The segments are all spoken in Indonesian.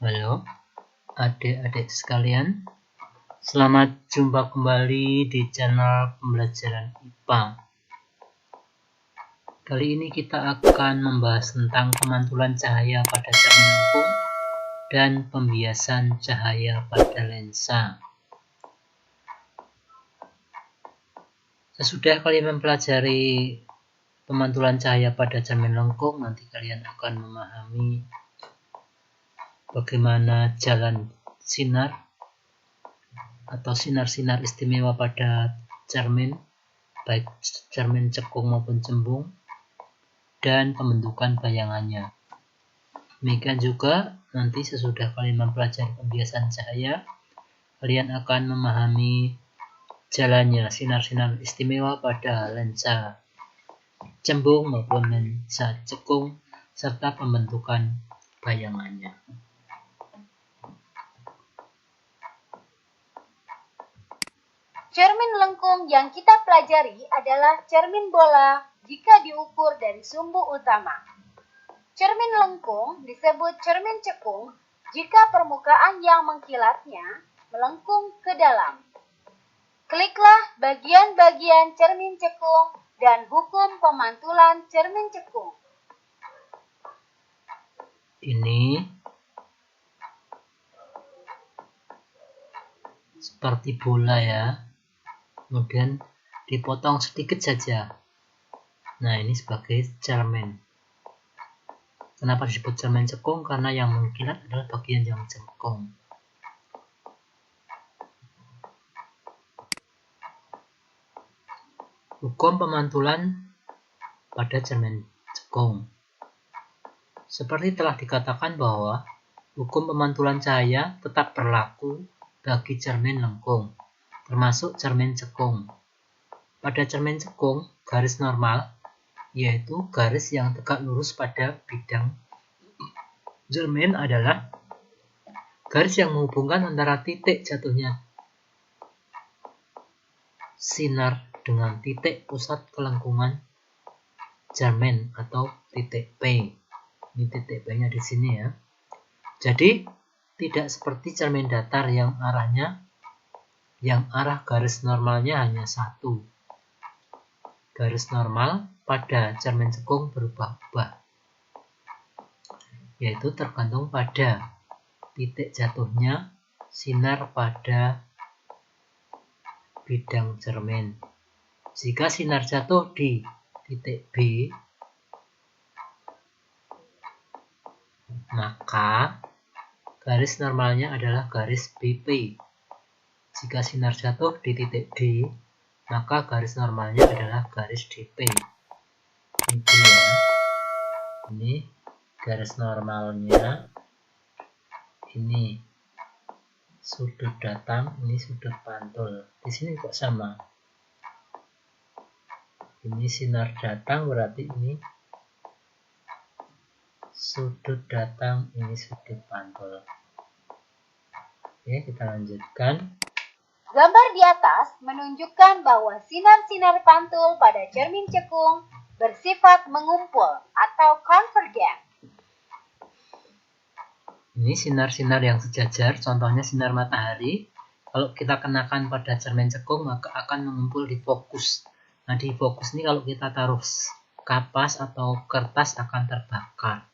Halo adik-adik sekalian, selamat jumpa kembali di channel pembelajaran IPA. Kali ini kita akan membahas tentang pemantulan cahaya pada cermin lengkung dan pembiasan cahaya pada lensa. Sesudah kalian mempelajari pemantulan cahaya pada cermin lengkung, nanti kalian akan memahami bagaimana jalan sinar atau sinar-sinar istimewa pada cermin, baik cermin cekung maupun cembung, dan pembentukan bayangannya. Demikian juga nanti sesudah kalian mempelajari pembiasan cahaya, kalian akan memahami jalannya sinar-sinar istimewa pada lensa cembung maupun lensa cekung serta pembentukan bayangannya. Cermin lengkung yang kita pelajari adalah cermin bola jika diukur dari sumbu utama. Cermin lengkung disebut cermin cekung jika permukaan yang mengkilatnya melengkung ke dalam. Kliklah bagian-bagian cermin cekung dan hukum pemantulan cermin cekung. Ini seperti bola ya, kemudian dipotong sedikit saja. Nah, ini sebagai cermin. Kenapa disebut cermin cekung? Karena yang mengkilat adalah bagian yang cekung. Hukum pemantulan pada cermin cekung. Seperti telah dikatakan bahwa hukum pemantulan cahaya tetap berlaku bagi cermin lengkung, termasuk cermin cekung. Pada cermin cekung, garis normal, yaitu garis yang tegak lurus pada bidang cermin, adalah garis yang menghubungkan antara titik jatuhnya sinar dengan titik pusat kelengkungan cermin atau titik P. Ini titik P-nya di sini ya. Jadi tidak seperti cermin datar yang arah garis normalnya hanya satu. Garis normal pada cermin cekung berubah-ubah, yaitu tergantung pada titik jatuhnya sinar pada bidang cermin. Jika sinar jatuh di titik B, maka garis normalnya adalah garis BP. Jika sinar jatuh di titik D, maka garis normalnya adalah garis DP. Ini ya. Ini garis normalnya. Ini sudut datang, ini sudut pantul. Di sini kok sama. Ini sinar datang, berarti ini sudut datang, ini sudut pantul. Oke, kita lanjutkan. Gambar di atas menunjukkan bahwa sinar-sinar pantul pada cermin cekung bersifat mengumpul atau konvergen. Ini sinar-sinar yang sejajar, contohnya sinar matahari. Kalau kita kenakan pada cermin cekung, maka akan mengumpul di fokus. Nah, di fokus ini kalau kita taruh kapas atau kertas akan terbakar.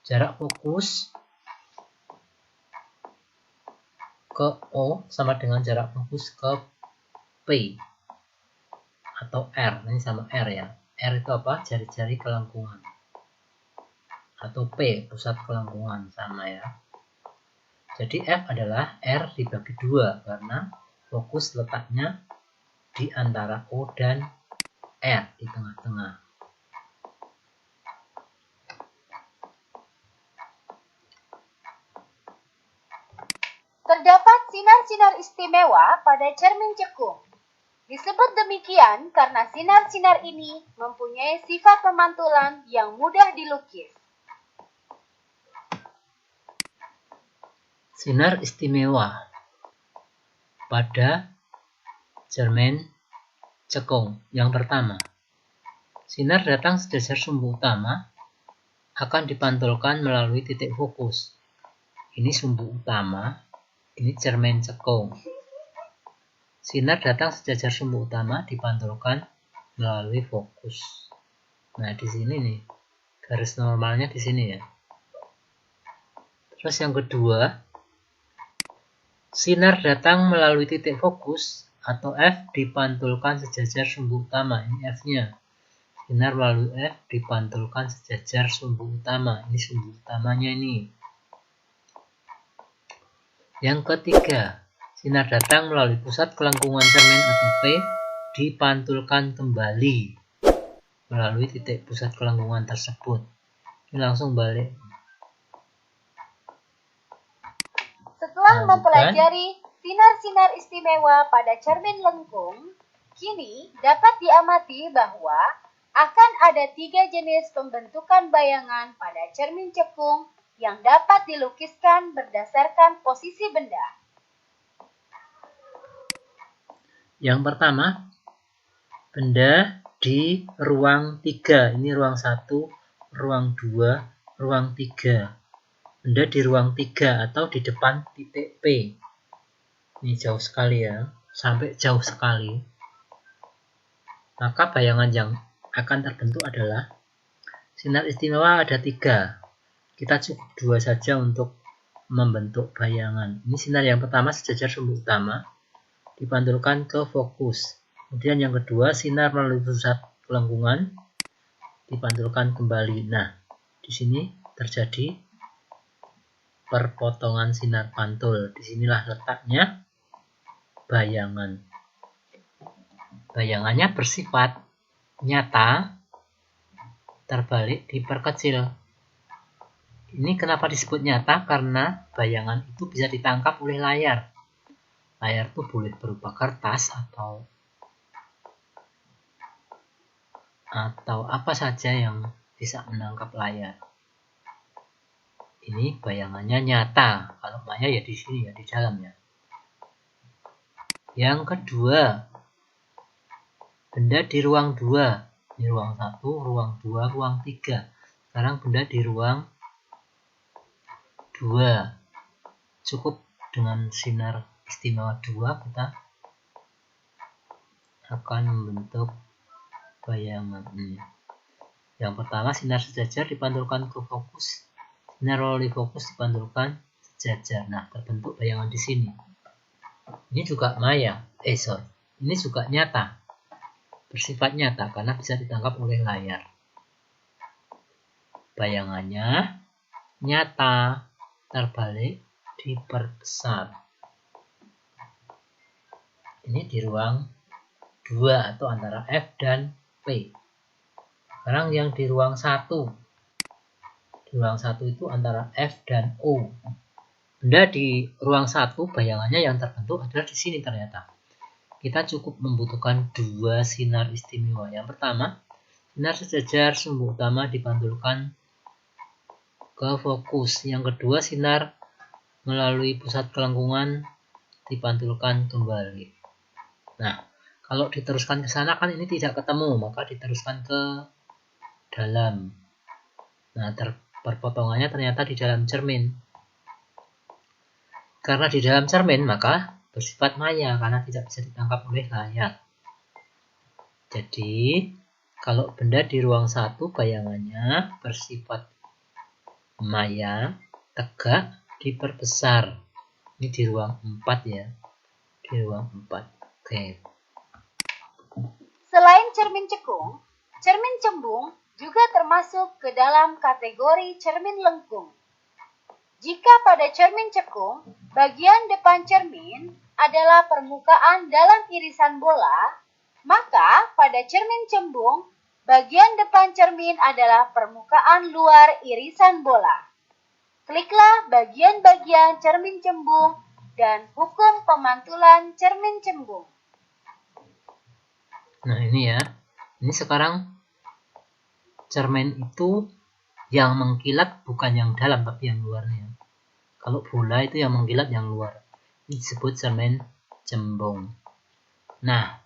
Jarak fokus ke O sama dengan jarak fokus ke P atau R. Ini sama R ya. R itu apa? Jari-jari kelengkungan. Atau P, pusat kelengkungan, sama ya. Jadi F adalah R dibagi 2 karena fokus letaknya di antara O dan R di tengah-tengah. Terdapat sinar-sinar istimewa pada cermin cekung. Disebut demikian karena sinar-sinar ini mempunyai sifat pemantulan yang mudah dilukis. Sinar istimewa pada cermin cekung. Yang pertama, sinar datang sejajar sumbu utama akan dipantulkan melalui titik fokus. Ini sumbu utama, ini cermin cekung. Sinar datang sejajar sumbu utama dipantulkan melalui fokus. Nah, di sini nih, garis normalnya di sini ya. Terus yang kedua, sinar datang melalui titik fokus atau F dipantulkan sejajar sumbu utama. Ini F-nya. Sinar melalui F dipantulkan sejajar sumbu utama. Ini sumbu utamanya ini. Yang ketiga, sinar datang melalui pusat kelengkungan cermin atau P dipantulkan kembali melalui titik pusat kelengkungan tersebut. Ini langsung balik. Setelah mempelajari sinar-sinar istimewa pada cermin lengkung, kini dapat diamati bahwa akan ada 3 jenis pembentukan bayangan pada cermin cekung yang dapat dilukiskan berdasarkan posisi benda. Yang pertama, benda di ruang 3. Ini ruang 1, ruang 2, ruang 3. Benda di ruang 3 atau di depan titik P. Ini jauh sekali ya, sampai jauh sekali. Maka bayangan yang akan terbentuk adalah sinar istimewa ada 3. Kita cukup 2 saja untuk membentuk bayangan. Ini sinar yang pertama sejajar sumbu utama dipantulkan ke fokus. Kemudian yang kedua, sinar melalui pusat kelengkungan dipantulkan kembali. Nah, di sini terjadi perpotongan sinar pantul. Disinilah letaknya bayangan. Bayangannya bersifat nyata, terbalik diperkecil. Ini kenapa disebut nyata? Karena bayangan itu bisa ditangkap oleh layar. Layar itu boleh berupa kertas atau apa saja yang bisa menangkap layar. Ini bayangannya nyata. Kalau maya ya di sini ya, di dalamnya. Yang kedua, benda di ruang 2. Ini ruang 1, ruang 2, ruang 3. Sekarang benda di ruang 2. Cukup dengan sinar istimewa 2 kita akan membentuk bayangan ini. Yang pertama, sinar sejajar dipantulkan ke fokus. Sinar melalui fokus dipantulkan sejajar. Nah, terbentuk bayangan di sini. Ini juga maya. Ini juga nyata. Bersifat nyata karena bisa ditangkap oleh layar. Bayangannya nyata, terbalik, diperbesar. Ini di ruang 2 atau antara F dan P. Sekarang yang di ruang 1. Di ruang 1 itu antara F dan O. Benda di ruang 1 bayangannya yang terbentuk adalah di sini ternyata. Kita cukup membutuhkan 2 sinar istimewa. Yang pertama, sinar sejajar sumbu utama dipantulkan ke fokus. Yang kedua, sinar melalui pusat kelengkungan dipantulkan kembali. Nah, kalau diteruskan ke sana kan ini tidak ketemu, maka diteruskan ke dalam. Nah, perpotongannya ternyata di dalam cermin. Karena di dalam cermin, maka bersifat maya karena tidak bisa ditangkap oleh layar. Jadi, kalau benda di ruang 1 bayangannya bersifat maya, tegak, diperbesar. Ini di ruang 4 ya. Di ruang 4. Oke. Selain cermin cekung, cermin cembung juga termasuk ke dalam kategori cermin lengkung. Jika pada cermin cekung, bagian depan cermin adalah permukaan dalam irisan bola, maka pada cermin cembung, bagian depan cermin adalah permukaan luar irisan bola. Kliklah bagian-bagian cermin cembung dan hukum pemantulan cermin cembung. Nah, ini ya. Ini sekarang cermin itu yang mengkilat bukan yang dalam tapi yang luarnya. Kalau bola itu yang mengkilat yang luar. Ini disebut cermin cembung. Nah,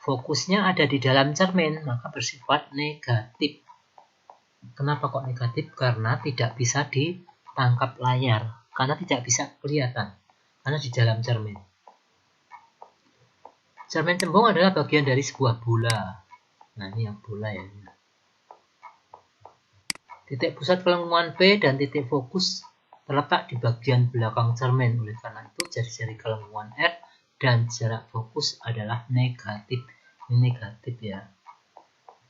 fokusnya ada di dalam cermin, maka bersifat negatif. Kenapa kok negatif? Karena tidak bisa ditangkap layar, karena tidak bisa kelihatan, karena di dalam cermin. Cermin cembung adalah bagian dari sebuah bola. Nah, ini yang bola ya. Titik pusat kelengkungan P dan titik fokus terletak di bagian belakang cermin. Oleh karena itu, jari-jari kelengkungan R dan jarak fokus adalah negatif. Ini negatif ya.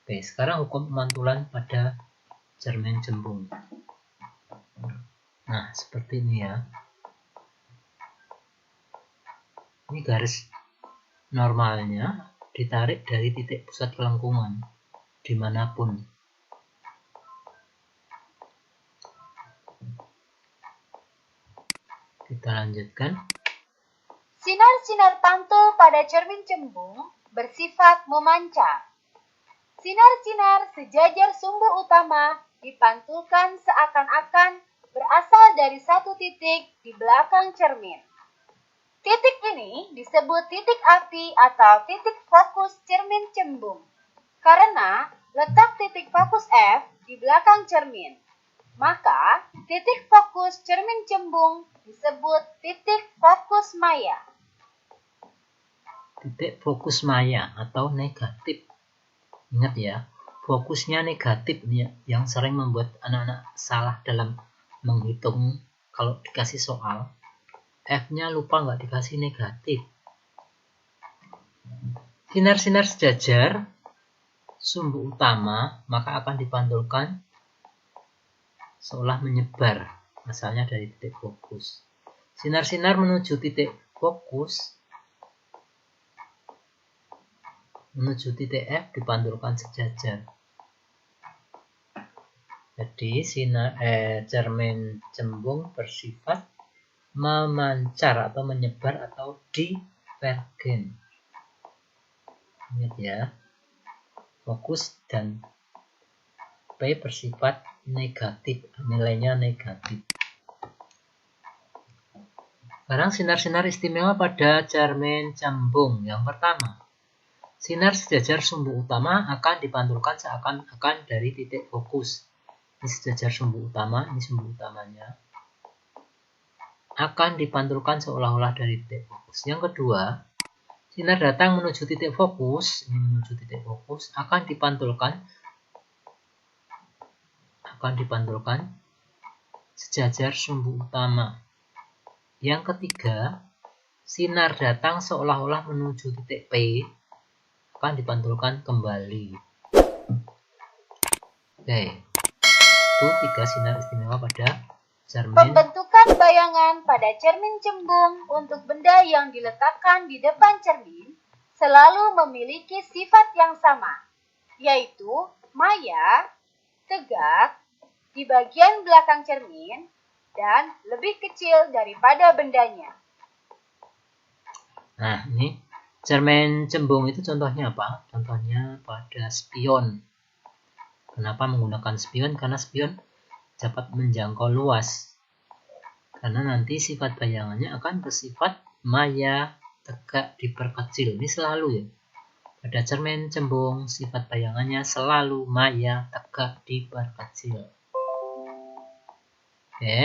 Oke, sekarang hukum pemantulan pada cermin cembung. Nah, seperti ini ya. Ini garis normalnya ditarik dari titik pusat kelengkungan dimanapun. Kita lanjutkan. Sinar-sinar pantul pada cermin cembung bersifat memancar. Sinar-sinar sejajar sumbu utama dipantulkan seakan-akan berasal dari satu titik di belakang cermin. Titik ini disebut titik api atau titik fokus cermin cembung karena letak titik fokus F di belakang cermin. Maka, titik fokus cermin cembung disebut titik fokus maya. Titik fokus maya atau negatif. Ingat ya, fokusnya negatif nih yang sering membuat anak-anak salah dalam menghitung kalau dikasih soal. F-nya lupa nggak dikasih negatif. Sinar-sinar sejajar sumbu utama maka akan dipantulkan seolah menyebar, asalnya dari titik fokus. Sinar-sinar menuju titik fokus menuju titik F dipantulkan sejajar. Jadi cermin cembung bersifat memancar atau menyebar atau divergen. Ingat ya, fokus dan P bersifat negatif, nilainya negatif. Sekarang sinar-sinar istimewa pada cermin cembung. Yang pertama, sinar sejajar sumbu utama akan dipantulkan seakan-akan dari titik fokus. Ini sejajar sumbu utama, ini sumbu utamanya. Akan dipantulkan seolah-olah dari titik fokus. Yang kedua, sinar datang menuju titik fokus, ini menuju titik fokus, akan dipantulkan sejajar sumbu utama. Yang ketiga, sinar datang seolah-olah menuju titik P, akan dipantulkan kembali. Oke, itu 3 sinar istimewa pada cermin. Pembentukan bayangan pada cermin cembung untuk benda yang diletakkan di depan cermin selalu memiliki sifat yang sama, yaitu maya, tegak, di bagian belakang cermin, dan lebih kecil daripada bendanya. Nah, ini cermin cembung itu contohnya apa? Contohnya pada spion. Kenapa menggunakan spion? Karena spion dapat menjangkau luas. Karena nanti sifat bayangannya akan bersifat maya, tegak, diperkecil. Ini selalu ya. Pada cermin cembung, sifat bayangannya selalu maya, tegak, diperkecil. Oke.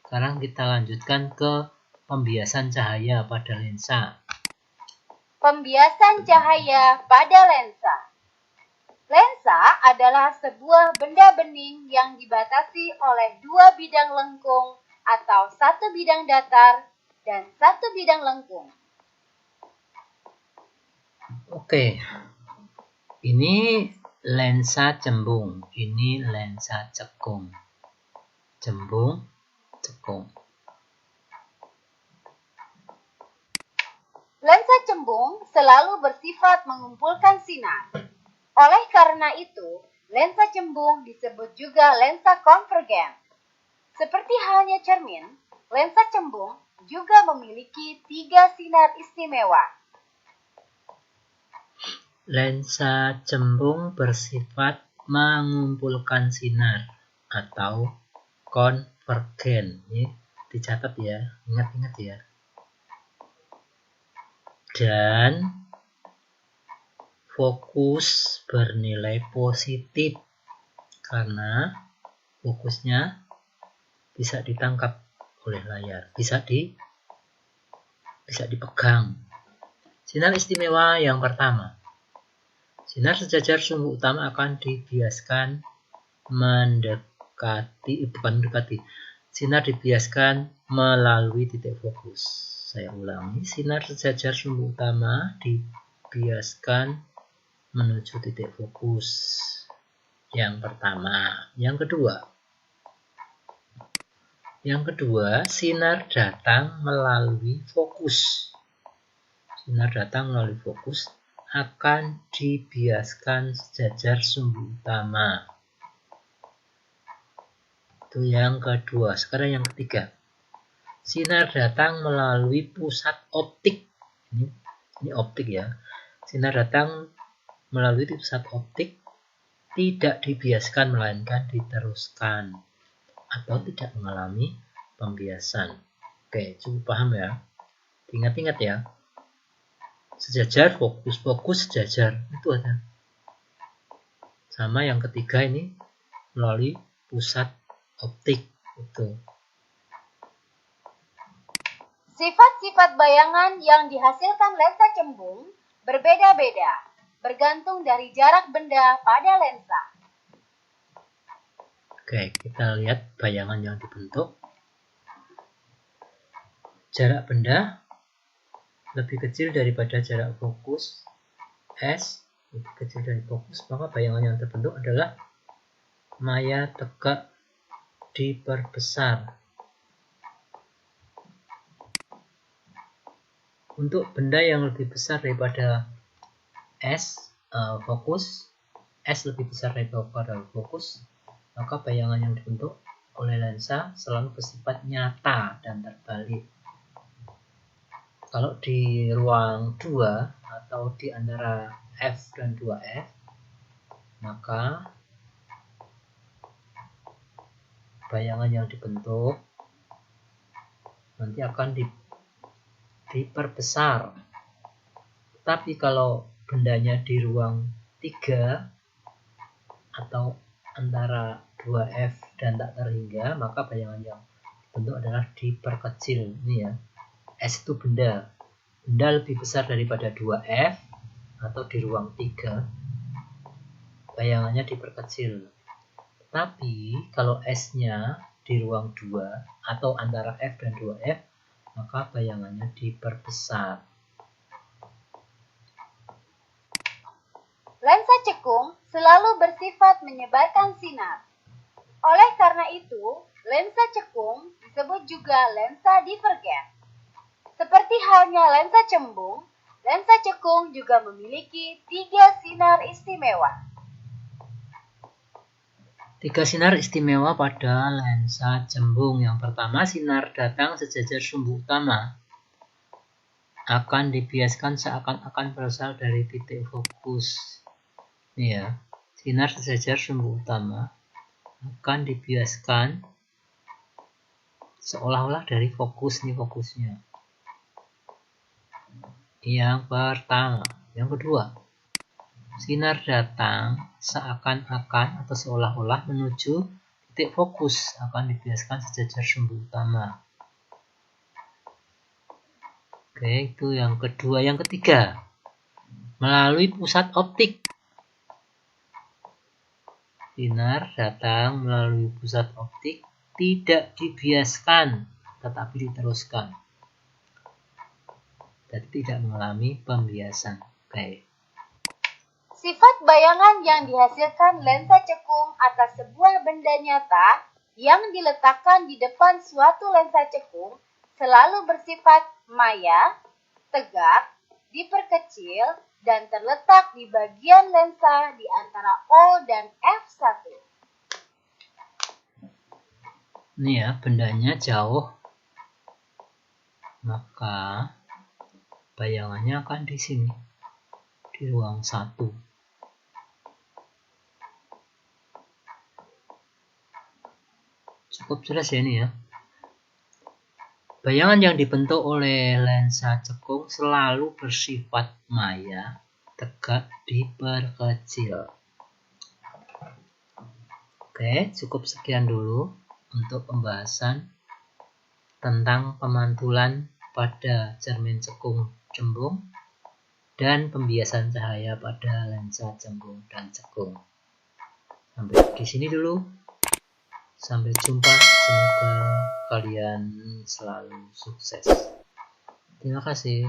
Sekarang kita lanjutkan ke pembiasan cahaya pada lensa. Pembiasan cahaya pada lensa. Lensa adalah sebuah benda bening yang dibatasi oleh dua bidang lengkung atau satu bidang datar dan satu bidang lengkung. Oke, ini lensa cembung, ini lensa cekung. Cembung, cekung. Lensa cembung selalu bersifat mengumpulkan sinar. Oleh karena itu, lensa cembung disebut juga lensa konvergen. Seperti halnya cermin, lensa cembung juga memiliki 3 sinar istimewa. Lensa cembung bersifat mengumpulkan sinar atau konvergen. Ini dicatat ya, ingat-ingat ya. Dan fokus bernilai positif karena fokusnya bisa ditangkap oleh layar, bisa dipegang. Sinar istimewa yang pertama. Sinar sejajar sumbu utama akan dibiaskan Sinar dibiaskan melalui titik fokus. Saya ulangi, sinar sejajar sumbu utama dibiaskan menuju titik fokus. Yang pertama. Yang kedua, sinar datang melalui fokus. Sinar datang melalui fokus akan dibiaskan sejajar sumbu utama. Itu yang kedua. Sekarang yang ketiga. Sinar datang melalui pusat optik. Ini optik ya. Sinar datang melalui pusat optik tidak dibiaskan melainkan diteruskan atau tidak mengalami pembiasan. Oke, cukup paham ya. Ingat-ingat ya. Sejajar, fokus, sejajar. Itu ada. Sama yang ketiga ini melalui pusat optik. Itu. Sifat-sifat bayangan yang dihasilkan lensa cembung berbeda-beda, bergantung dari jarak benda pada lensa. Oke, kita lihat bayangan yang dibentuk. Jarak benda lebih kecil daripada jarak fokus S, lebih kecil dari fokus, maka bayangan yang terbentuk adalah maya tegak diperbesar. Untuk benda yang lebih besar daripada fokus, S lebih besar daripada fokus, maka bayangan yang dibentuk oleh lensa selalu bersifat nyata dan terbalik. Kalau di ruang 2 atau di antara F dan 2F, maka bayangan yang dibentuk nanti akan diperbesar. Tapi kalau bendanya di ruang 3 atau antara 2F dan tak terhingga, maka bayangan yang dibentuk adalah diperkecil. Ini ya, S itu benda lebih besar daripada 2F atau di ruang 3, bayangannya diperkecil. Tapi kalau S-nya di ruang 2 atau antara F dan 2F, maka bayangannya diperbesar. Lensa cekung selalu bersifat menyebarkan sinar. Oleh karena itu, lensa cekung disebut juga lensa divergen. Seperti halnya lensa cembung, lensa cekung juga memiliki 3 sinar istimewa. 3 sinar istimewa pada lensa cembung. Yang pertama, sinar datang sejajar sumbu utama. Akan dibiaskan seakan-akan berasal dari titik fokus. Ini ya, sinar sejajar sumbu utama akan dibiaskan seolah-olah dari fokus. Ini fokusnya. Yang pertama. Yang kedua, sinar datang seakan-akan atau seolah-olah menuju titik fokus, akan dibiaskan sejajar sumbu utama. Oke, itu yang kedua. Yang ketiga, melalui pusat optik. Sinar datang melalui pusat optik tidak dibiaskan, tetapi diteruskan. Jadi tidak mengalami pembiasan. Oke. Sifat bayangan yang dihasilkan lensa cekung atas sebuah benda nyata yang diletakkan di depan suatu lensa cekung selalu bersifat maya, tegak, diperkecil, dan terletak di bagian lensa di antara O dan F1. Ini ya, bendanya jauh, maka bayangannya akan di sini, di ruang 1. Cukup jelas ya ini ya. Bayangan yang dibentuk oleh lensa cekung selalu bersifat maya, tegak, diperkecil. Oke, cukup sekian dulu untuk pembahasan tentang pemantulan pada cermin cekung cembung dan pembiasan cahaya pada lensa cembung dan cekung. Sampai di sini dulu. Sampai jumpa. Semoga kalian selalu sukses. Terima kasih.